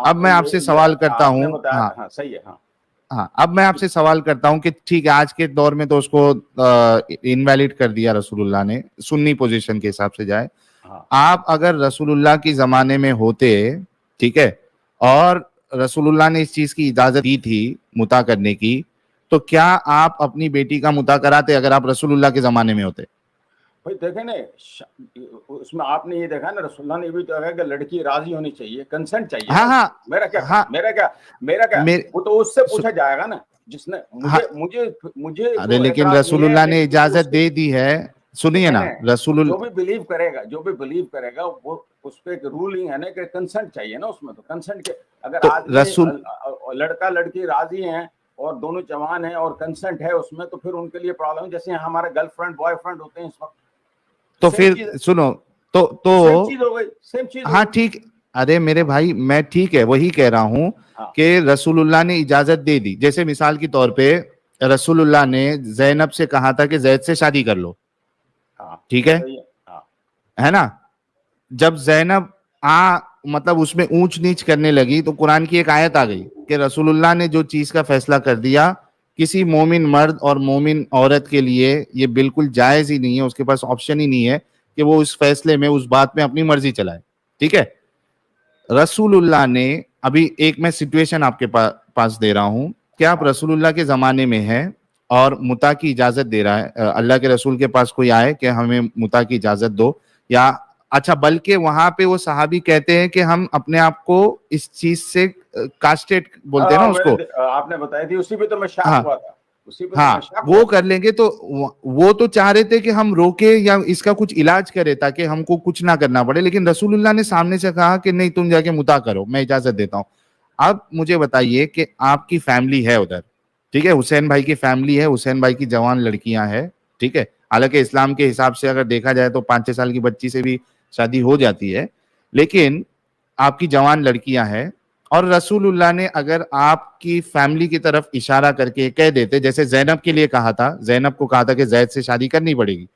اب میں آپ سے سوال کرتا ہوں, ہاں صحیح ہے, ہاں اب میں آپ سے سوال کرتا ہوں کہ ٹھیک ہے آج کے دور میں تو اس کو انویلڈ کر دیا رسول اللہ نے, سنی پوزیشن کے حساب سے جائے, آپ اگر رسول اللہ کے زمانے میں ہوتے, ٹھیک ہے, اور رسول اللہ نے اس چیز کی اجازت دی تھی متا کرنے کی, تو کیا آپ اپنی بیٹی کا متا کراتے اگر آپ رسول اللہ کے زمانے میں ہوتے؟ بھائی دیکھیں نا, اس میں آپ نے یہ دیکھا نا رسول اللہ نے بھی تو کہا کہ لڑکی راضی ہونی چاہیے, کنسنٹ چاہیے. ہاں میرا کیا وہ تو اس سے پوچھا جائے گا نا جس نے مجھے ارے لیکن رسول اللہ نے اجازت دے دی ہے, سنیے نا, رسول جو بھی بلیو کرے گا وہ اس پہ ایک رولنگ ہے نا کہ کنسنٹ چاہیے نا, اس میں تو کنسنٹ کے اگر آدمی لڑکا لڑکی راضی ہیں اور دونوں جوان ہیں اور کنسنٹ ہے اس میں, تو پھر ان کے لیے پرابلم, جیسے ہمارے گرل فرینڈ بوائے فرینڈ ہوتے ہیں اس وقت, تو پھر سنو تو سیم چیز ہو گئی, سیم چیز. ہاں ٹھیک, ارے میرے بھائی میں ٹھیک ہے وہی کہہ رہا ہوں کہ رسول اللہ نے اجازت دے دی. جیسے مثال کے طور پہ رسول اللہ نے زینب سے کہا تھا کہ زید سے شادی کر لو, ٹھیک ہے نا, جب زینب مطلب اس میں اونچ نیچ کرنے لگی تو قرآن کی ایک آیت آ گئی کہ رسول اللہ نے جو چیز کا فیصلہ کر دیا کسی مومن مرد اور مومن عورت کے لیے یہ بالکل جائز ہی نہیں ہے, اس کے پاس آپشن ہی نہیں ہے کہ وہ اس فیصلے میں اس بات میں اپنی مرضی چلائے, ٹھیک ہے. رسول اللہ نے ابھی ایک میں سچویشن آپ کے پاس دے رہا ہوں کہ آپ رسول اللہ کے زمانے میں ہیں اور متا کی اجازت دے رہا ہے, اللہ کے رسول کے پاس کوئی آئے کہ ہمیں متا کی اجازت دو, یا اچھا بلکہ وہاں پہ وہ صحابی کہتے ہیں کہ ہم اپنے آپ کو اس چیز سے کاسٹیٹ بولتے ہیں نا اس کو, آپ نے بتائی تھی, اسی پہ تو میں شاک ہوا تھا. ہاں وہ کر لیں گے, تو وہ تو چاہ رہے تھے کہ ہم روکے یا اس کا کچھ علاج کرے تاکہ ہم کو کچھ نہ کرنا پڑے, لیکن رسول اللہ نے سامنے سے کہا کہ نہیں تم جا کے متا کرو, میں اجازت دیتا ہوں. اب مجھے بتائیے کہ آپ کی فیملی ہے ادھر, ٹھیک ہے, حسین بھائی کی فیملی ہے, حسین بھائی کی جوان لڑکیاں ہیں, ٹھیک ہے, حالانکہ اسلام کے حساب سے اگر دیکھا جائے تو 5-6 سال کی بچی سے بھی شادی ہو جاتی ہے, لیکن آپ کی جوان لڑکیاں ہیں, اور رسول اللہ نے اگر آپ کی فیملی کی طرف اشارہ کر کے کہہ دیتے, جیسے زینب کے لیے کہا تھا, زینب کو کہا تھا کہ زید سے شادی کرنی پڑے گی,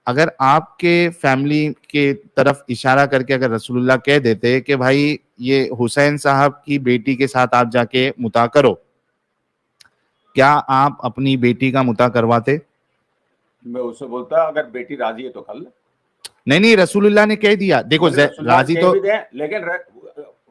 اگر آپ کے فیملی کے طرف اشارہ کر کے اگر رسول اللہ کہہ دیتے کہ بھائی یہ حسین صاحب کی بیٹی کے ساتھ آپ جا کے متا کرو, کیا آپ اپنی بیٹی کا متا کرواتے؟ میں اسے بولتا اگر بیٹی راضی ہے تو کر لے. نہیں رسول اللہ نے کہہ دیا, دیکھو راضی تو لیکن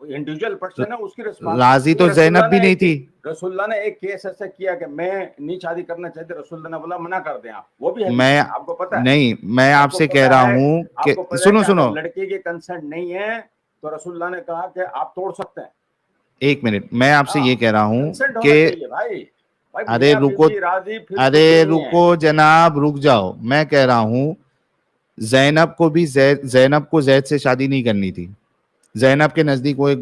انڈیویجول پرسن ہے, اس کی رسپانس راضی تو زینب بھی نہیں تھی. رسول اللہ نے ایک کیس ایسا کیا کہ میں نہیں شادی کرنا چاہتے, رسول اللہ نے بولا منع کر دیں آپ, وہ بھی میں آپ کو پتا ہے, نہیں میں آپ سے کہہ رہا ہوں کہ سنو لڑکی کی کنسنٹ نہیں ہے تو رسول اللہ نے کہا کہ آپ توڑ سکتے ہیں. ایک منٹ, میں آپ سے یہ کہہ رہا ہوں کہ ارے رکو جناب, رک جاؤ, میں کہہ رہا ہوں زینب کو بھی زینب کو زید سے شادی نہیں کرنی تھی. زینب کے نزدیک وہ ایک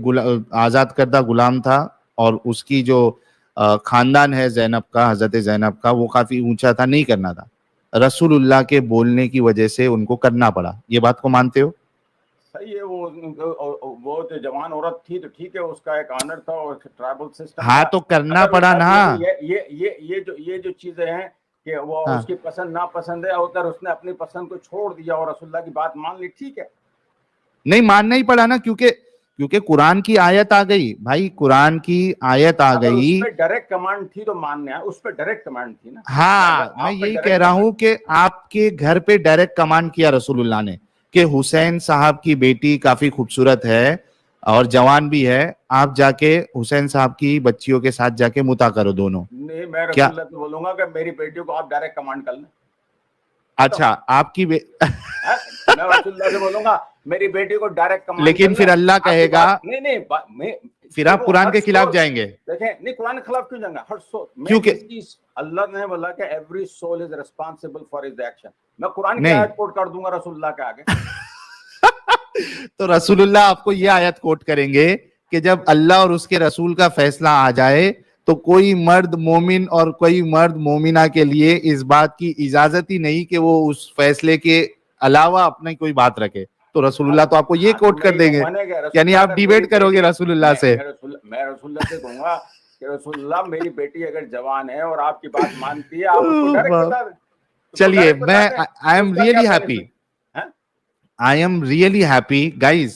آزاد کردہ غلام تھا, اور اس کی جو خاندان ہے زینب کا, حضرت زینب کا, وہ کافی اونچا تھا, نہیں کرنا تھا. رسول اللہ کے بولنے کی وجہ سے ان کو کرنا پڑا, یہ بات کو مانتے ہو؟ صحیح ہے, وہ تو جوان عورت تھی تو ٹھیک ہے, اس کا ایک آنر تھا اور ٹرائبل سسٹم. ہاں تو کرنا پڑا نا. یہ جو چیزیں ہیں کہ وہ اس کی پسند ناپسند ہے, اگر اس نے اپنی پسند کو چھوڑ دیا اور رسول اللہ کی بات مان لی, ٹھیک ہے. نہیں ماننا ہی پڑا نا, کیونکہ قرآن کی آیت آ گئی بھائی, قرآن کی آیت آ گئی. اس پہ ڈائریکٹ کمانڈ تھی تو ماننے, اس پہ ڈائریکٹ کمانڈ تھی نا. ہاں میں یہی کہہ رہا ہوں کہ آپ کے گھر پہ ڈائریکٹ کمانڈ کیا رسول اللہ نے کہ حسین صاحب کی بیٹی کافی خوبصورت ہے اور جوان بھی ہے, آپ جا کے حسین صاحب کی بچیوں کے ساتھ جا کے متا کرو دونوں. نہیں, میں رسول اللہ سے بولوں گا کہ میری بیٹیوں کو آپ ڈائریکٹ کمانڈ کر لیں. اچھا آپ کی میں رسول اللہ سے بولوں گا میری بیٹی کو ڈائریکٹ کمانڈ, لیکن پھر اللہ کہے گا, نہیں پھر آپ قرآن کے خلاف جائیں گے. دیکھیں نہیں, قرآن کے خلاف کیوں جائیں گا؟ ہر سول, کیونکہ اللہ نے بولا کہ every soul is responsible for his action. میں قرآن کی آیت کوٹ کر دوں گا رسول اللہ کے آگے. تو رسول اللہ آپ کو یہ آیت کوٹ کریں گے کہ جب اللہ اور اس کے رسول کا فیصلہ آ جائے تو کوئی مرد مومن اور کوئی مرد مومنہ کے لیے اس بات کی اجازت ہی نہیں کہ وہ اس فیصلے کے علاوہ اپنی کوئی بات رکھے. تو رسول اللہ تو آپ کو یہ کوٹ کر دیں گے, یعنی آپ ڈیبیٹ کرو گے رسول اللہ سے. میں رسول اللہ سے کہوں گا کہ رسول اللہ میری بیٹی اگر جوان ہے اور آپ کی بات مانتی ہے, آپ اس کو ڈائریکٹ بتا دیں. چلیے, میں I am really happy guys,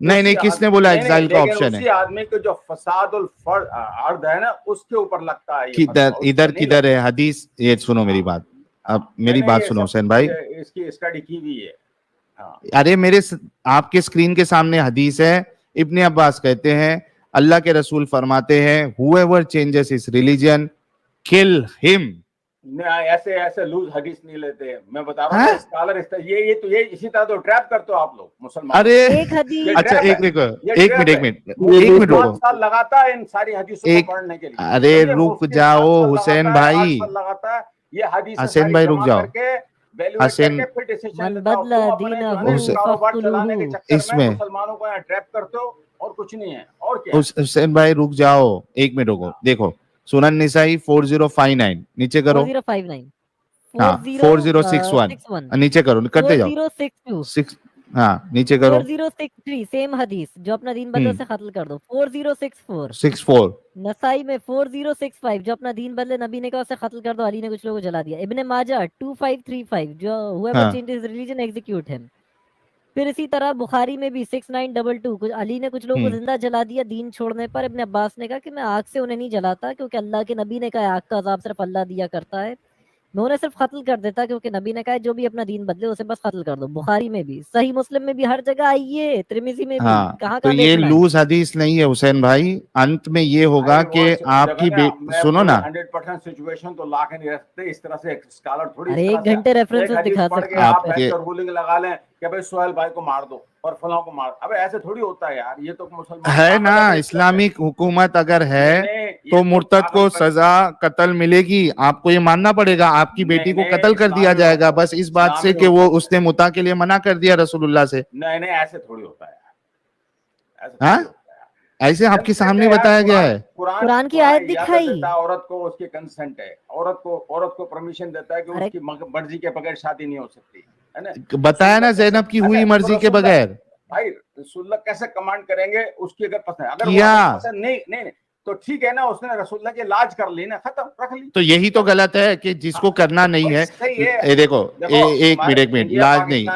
نہیں کس نے بولا ایگزائل کا آپشن ہے؟ اسی آدمی کو جو فساد الارض ہے نا اس کے اوپر لگتا ہے. ادھر کدھر ہے حدیث؟ یہ سنو میری بات, اب میری بات سنو حسین بھائی, اس کی اسٹڈی کی ہوئی ہے. ارے میرے آپ کے اسکرین کے سامنے حدیث ہے, ابن عباس کہتے ہیں اللہ کے رسول فرماتے ہیں whoever changes his religion kill him. ایسے لوز حدیث نہیں لیتے, میں بتا رہا ہوں اسکالر یہ اسی طرح تو ٹریپ کرتے ہو آپ لوگ مسلمان. ارے اچھا ایک منٹ سال لگاتا ہے ان ساری حدیثوں کو پڑھنے کے لیے. ارے رک جاؤ حسین بھائی, لگاتا ہے یہ حدیث. حسین بھائی رک جاؤ, حسین اس میں مسلمانوں کو ٹریپ کرتے ہو اور کچھ نہیں ہے. اور کیا حسین بھائی رک جاؤ ایک منٹ رکو, دیکھو سنن نسائی 4059 نیچے کرو, 4061 نیچے کرو, کرتے جاؤ, ہاں نیچے کرو, 4063 سیم حدیث جو اپنا دین بدلے سے قتل کر دو, 4064 نسائی میں 4065 جو اپنا دین بدلے نبی نے کہا اسے قتل کر دو, علی نے کچھ لوگوں کو جلا دیا. ابن ماجہ 2535 جو whoever changes religion execute him. پھر اسی طرح بخاری میں بھی 6922 علی نے کچھ لوگوں کو زندہ جلا دیا دین چھوڑنے پر. ابن عباس نے کہا کہ میں آگ سے انہیں نہیں جلاتا کیونکہ اللہ کے نبی نے کہا آگ کا عذاب صرف اللہ دیا کرتا ہے, میں انہیں صرف قتل کر دیتا کیونکہ نبی نے کہا جو بھی اپنا دین بدلے اسے بس قتل کر دو. بخاری میں بھی, صحیح مسلم میں بھی, ہر جگہ آئیے, ترمذی میں بھی. کہاں تو یہ لوز حدیث نہیں ہے حسین بھائی, انت میں یہ ہوگا کہ آپ کی سنو نا 100% سچویشن تو لا کے نہیں رکھتے اس طرح سے. ایک اسکالر تھوڑی ایک گھنٹے ریفرنسز دکھا سکتے ہیں آپ رولنگ لگا لیں کہ بھائی سہیل بھائی کو مار دو اور فلاں کو مار. اب ایسے تھوڑی ہوتا ہے یار, یہ تو مسلمان ہے نا. اسلامک حکومت اگر ہے تو مرتد کو سزا قتل ملے گی, آپ کو یہ ماننا پڑے گا. آپ کی بیٹی کو قتل کر دیا جائے گا بس اس بات سے کہ وہ اس نے متا کے لیے منع کر دیا رسول اللہ سے. نہیں ایسے تھوڑی ہوتا ہے, ہاں ایسے آپ کے سامنے بتایا گیا ہے. قرآن کی آیت دکھائی, عورت کو اس کی کنسنٹ ہے, عورت کو پرمیشن دیتا ہے کہ اس کی مرضی کے بغیر شادی نہیں ہو سکتی. بتایا نا زینب کی ہوئی مرضی کے بغیر. بھائی رسول اللہ کیسے کمانڈ کریں گے اس کی اگر پسند, اگر پسند نہیں تو ٹھیک ہے نا, اس نے رسول اللہ کی علاج کر لی نا, ختم, رکھ لی. تو یہی تو غلط ہے کہ جس کو کرنا نہیں ہے. دیکھو ایک منٹ لاج نہیں,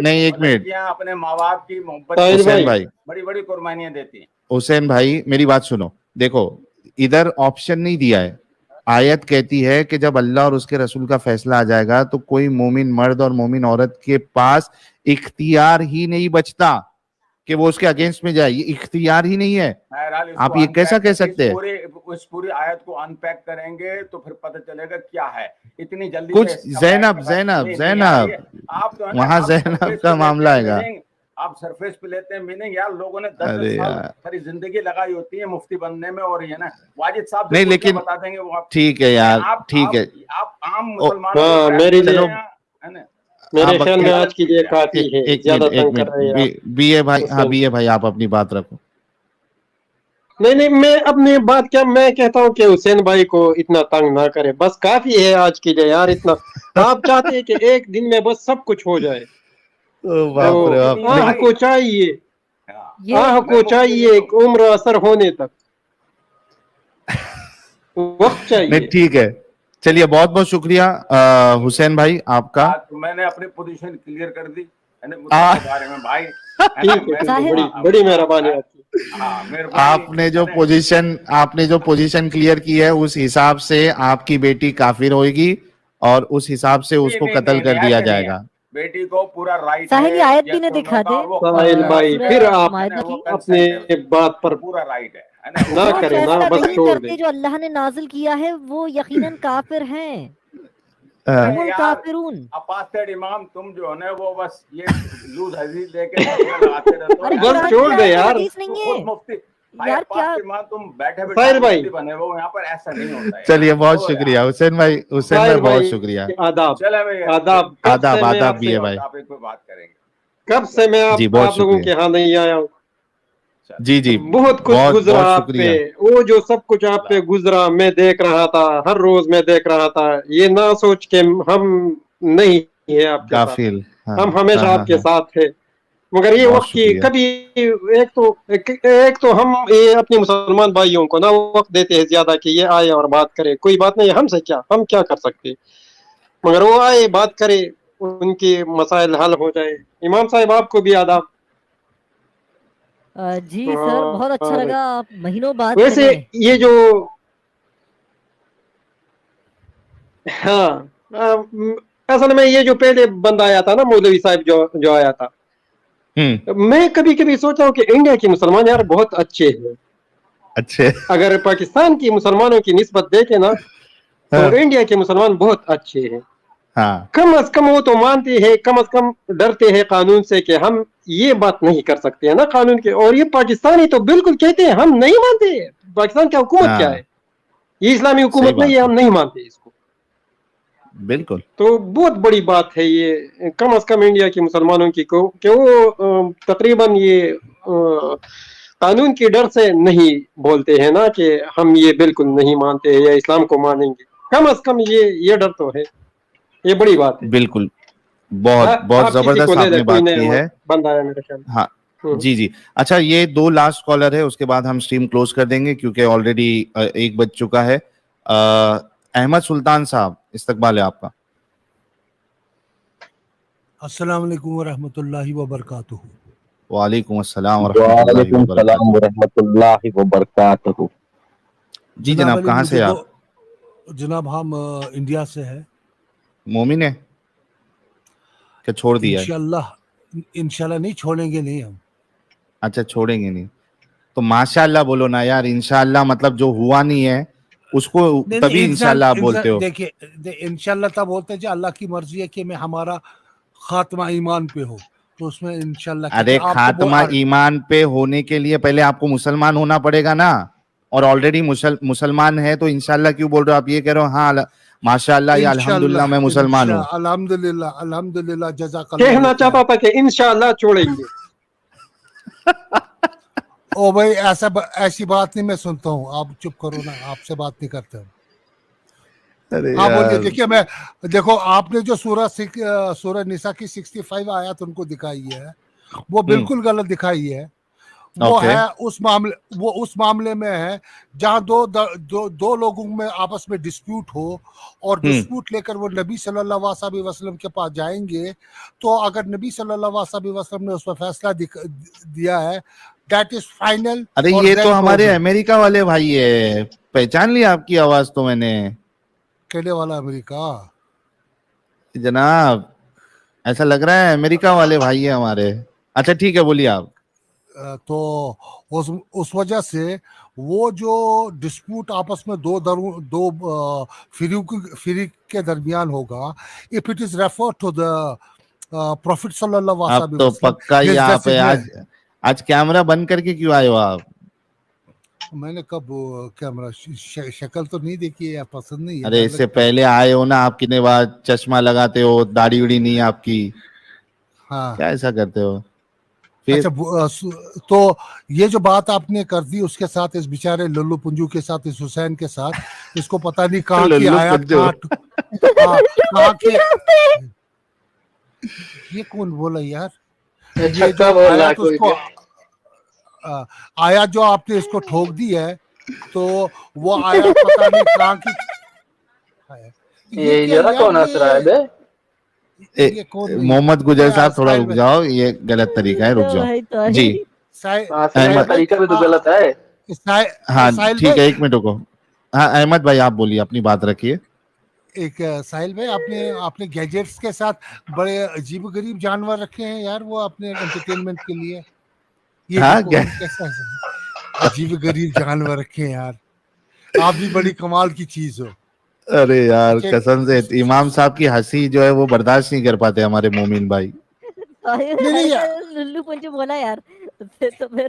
ایک منٹ, اپنے ماں باپ کی محبت حسین بھائی بڑی بڑی قربانیاں دیتی ہیں. حسین بھائی میری بات سنو, دیکھو ادھر آپشن نہیں دیا ہے. آیت کہتی ہے کہ جب اللہ اور اس کے رسول کا فیصلہ آ جائے گا تو کوئی مومن مرد اور مومن عورت کے پاس اختیار ہی نہیں بچتا کہ وہ اس کے اگینسٹ میں جائے. یہ اختیار ہی نہیں ہے. آپ یہ کیسا کہہ سکتے ہیں؟ اس پوری آیت کو ان پیک کریں گے تو پھر پتہ چلے گا کیا ہے. اتنی جلدی کچھ زینب وہاں زینب کا معاملہ ہے گا. آپ سرفیس پہ لیتے ہیں میننگ, یار لوگوں نے 10 سال ساری زندگی لگائی ہوتی ہے مفتی بننے میں, اور یہ نا واجد صاحب نہیں لیکن بتا دیں گے وہ. ٹھیک ہے یار, ٹھیک ہے, آپ عام مسلمان میرے خیال میں آج کی لیے کافی ہے. زیادہ تنگ کر رہے ہیں بی اے بھائی. ہاں بی اے بھائی آپ اپنی بات رکھو. نہیں میں اپنی بات کیا میں کہتا ہوں کہ حسین بھائی کو اتنا تنگ نہ کرے, بس کافی ہے آج کے لیے یار. اتنا آپ چاہتے ہیں کہ ایک دن میں بس سب کچھ ہو جائے. آہ کو چاہیے عمر اثر ہونے تک وقت چاہیے. ٹھیک ہے, چلیے بہت بہت شکریہ حسین بھائی آپ کا. میں نے اپنی پوزیشن کلیئر کر دی بارے میں بھائی. بڑی مہربانی. آپ نے جو پوزیشن کلیئر کی ہے اس حساب سے آپ کی بیٹی کافر ہوئے گی اور اس حساب سے اس کو قتل کر دیا جائے گا. بیٹی کو پورا رائٹ ساحل یہ آیت بھی نہ دکھا دے ساحل بھائی, پھر آپ اپنے بات پر پورا رائٹ ہے نہ کریں, نہ بس چھوڑ دیں. جو اللہ نے نازل کیا ہے وہ یقیناً کافر ہیں. اپاسٹیڈ امام تم جو ہے وہ بس یہ لوز حدیث لے کے لگاتے رہتے ہو. بس چھوڑ دے یار. یار کیا تم بیٹھے بیٹھے بنے ہو یہاں پر, ایسا نہیں ہوتا ہے. چلیے بہت شکریہ حسین بھائی بہت شکریہ. آداب بھی ہے بھائی. بات کریں گے. کب سے میں آپ لوگوں کے ہاں نہیں آیا ہوں. جی بہت کچھ گزرا آپ پہ, وہ جو سب کچھ آپ پہ گزرا میں دیکھ رہا تھا, ہر روز میں دیکھ رہا تھا. یہ نہ سوچ کے ہم نہیں ہے آپ کے ساتھ, ہم ہمیشہ آپ کے ساتھ تھے. مگر یہ وقت کی کبھی ایک تو ہم اپنے مسلمان بھائیوں کو نہ وقت دیتے ہیں زیادہ کہ یہ آئے اور بات کرے. کوئی بات نہیں, ہم کیا کر سکتے, مگر وہ آئے بات کرے, ان کے مسائل حل ہو جائے. امام صاحب آپ کو بھی آداب. جی سر بہت اچھا لگا, آپ مہینوں بعد ویسے یہ جو اصل میں یہ جو پہلے بندہ آیا تھا نا مولوی صاحب جو آیا تھا, میں کبھی کبھی سوچتا ہوں کہ انڈیا کے مسلمان یار بہت اچھے ہیں. اچھے اگر پاکستان کی مسلمانوں کی نسبت دیکھیں نا تو انڈیا کے مسلمان بہت اچھے ہیں. کم از کم وہ تو مانتے ہیں, کم از کم ڈرتے ہیں قانون سے کہ ہم یہ بات نہیں کر سکتے ہیں نا قانون کے. اور یہ پاکستانی تو بالکل کہتے ہیں ہم نہیں مانتے. پاکستان کی حکومت کیا ہے؟ یہ اسلامی حکومت نہیں ہے, ہم نہیں مانتے اس کو. بالکل, تو بہت بڑی بات ہے یہ کم از کم انڈیا کے مسلمانوں کی کو کہ وہ تقریباً یہ قانون کے ڈر سے نہیں بولتے ہیں نا کہ ہم یہ بالکل نہیں مانتے یا اسلام کو مانیں گے. کم از کم یہ ڈر تو ہے, یہ بڑی بات ہے. بالکل, بہت بہت زبردست آپ نے بات کی ہے. بندہ ہے میرے خیال. ہاں جی جی. اچھا یہ 2 لاسٹ کالر ہے, اس کے بعد ہم اسٹریم کلوز کر دیں گے کیونکہ آلریڈی 1 بج چکا ہے. احمد سلطان صاحب استقبال ہے آپ کا. السلام علیکم ورحمۃ اللہ وبرکاتہ. وعلیکم السلام ورحمۃ اللہ وبرکاتہ. جی جناب کہاں سے آپ؟ جناب ہم انڈیا سے ہے. مومن ہے کہ چھوڑ دیا؟ انشاءاللہ نہیں چھوڑیں گے, نہیں ہم. اچھا چھوڑیں گے نہیں تو ماشاءاللہ بولو نا یار. انشاءاللہ مطلب جو ہوا نہیں ہے اس کو تبھی انشاءاللہ آپ بولتے ہو. دیکھیے انشاءاللہ تب بولتے ہیں جب اللہ کی مرضی ہے کہ میں ہمارا خاتمہ ایمان پہ ہو, تو اس میں انشاءاللہ. ارے خاتمہ ایمان پہ ہونے کے لیے پہلے آپ کو مسلمان ہونا پڑے گا نا, اور آلریڈی مسلمان ہے تو انشاءاللہ کیوں بول رہے ہو آپ؟ یہ کہہ رہے ہو ہاں ماشاءاللہ یا الحمدللہ میں مسلمان ہوں. الحمدللہ الحمدللہ جزاک اللہ. کہنا چاہتا تھا کہ انشاءاللہ چھوڑیں گے. او بھائی ایسی بات نہیں میں سنتا ہوں, آپ چپ کرو نا, آپ سے بات نہیں کرتے ہم. آپ بولیے. دیکھیے میں دیکھو آپ نے جو سورہ نساء کی 65 آیات ان کو دکھائی ہے وہ بالکل غلط دکھائی ہے. وہ ہے اس معاملے میں ہے جہاں دو لوگوں میں آپس میں ڈسپیوٹ ہو اور ڈسپیوٹ لے کر وہ نبی صلی اللہ علیہ وسلم کے پاس جائیں گے, تو اگر نبی صلی اللہ علیہ وسلم نے اس پر فیصلہ دیا ہے دیٹ از فائنل. ارے یہ تو ہمارے امریکہ والے بھائی ہے, پہچان لی آپ کی آواز تو میں نے. کیلے والا امریکہ جناب, ایسا لگ رہا ہے امریکہ والے بھائی ہیں ہمارے. اچھا ٹھیک ہے بولیے آپ. تو اس وجہ سے وہ جو ڈسپیوٹ آپس میں دو فریق کے درمیان ہوگا, if it is referred to the Prophet صلی اللہ علیہ وسلم. آپ تو پکا ہی آپ آج کیمرہ بند کر کے کیوں آئے ہو آپ؟ میں نے کب کیمرہ شکل تو نہیں دیکھی ہے, پسند نہیں ہے. ارے اس سے پہلے آئے ہو نا آپ کتنے بار, چشمہ لگاتے ہو, داڑھی وڑی نہیں ہے آپ کی. ہاں کیا ایسا کرتے ہو؟ اچھا تو یہ جو بات آپ نے کر دی اس کے ساتھ, اس بیچارے للو پنجو کے ساتھ, اس حسین کے ساتھ, اس کو پتہ نہیں کہاں کی آیات کہاں کی. یہ کون بولا یار؟ یہ جو آیات اس کو آیات جو آپ نے اس کو ٹھوک دی ہے, تو وہ آیات پتہ نہیں کہاں کی. یہ ذرا کون ہنس رہا ہے بے؟ محمد گجر صاحب تھوڑا رک جاؤ, یہ غلط طریقہ ہے, رک جاؤ. جی طریقہ بھی تو غلط ہے. ہاں ٹھیک ہے, 1 منٹ رکو. ہاں احمد بھائی آپ بولیے, اپنی بات رکھیے. ایک ساحل بھائی آپ نے گیجٹس کے ساتھ بڑے عجیب و غریب جانور رکھے ہیں یار, وہ اپنے انٹرٹینمنٹ کے لیے. یہ عجیب و غریب جانور رکھے ہیں یار, آپ بھی بڑی کمال کی چیز ہو. ارے یار قسم سے امام صاحب کی ہنسی جو ہے وہ برداشت نہیں کر پاتے ہمارے مومن بھائی. للو پنجو بولا یار, تو پھر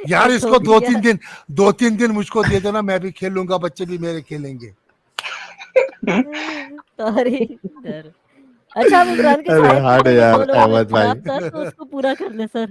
یار اس کو 2-3 دن مجھ کو دے دو نا, میں بھی کھیلوں گا, بچے بھی میرے کھیلیں گے. اچھا آپ عمران کے صاحب کو پورا کر لیں سر.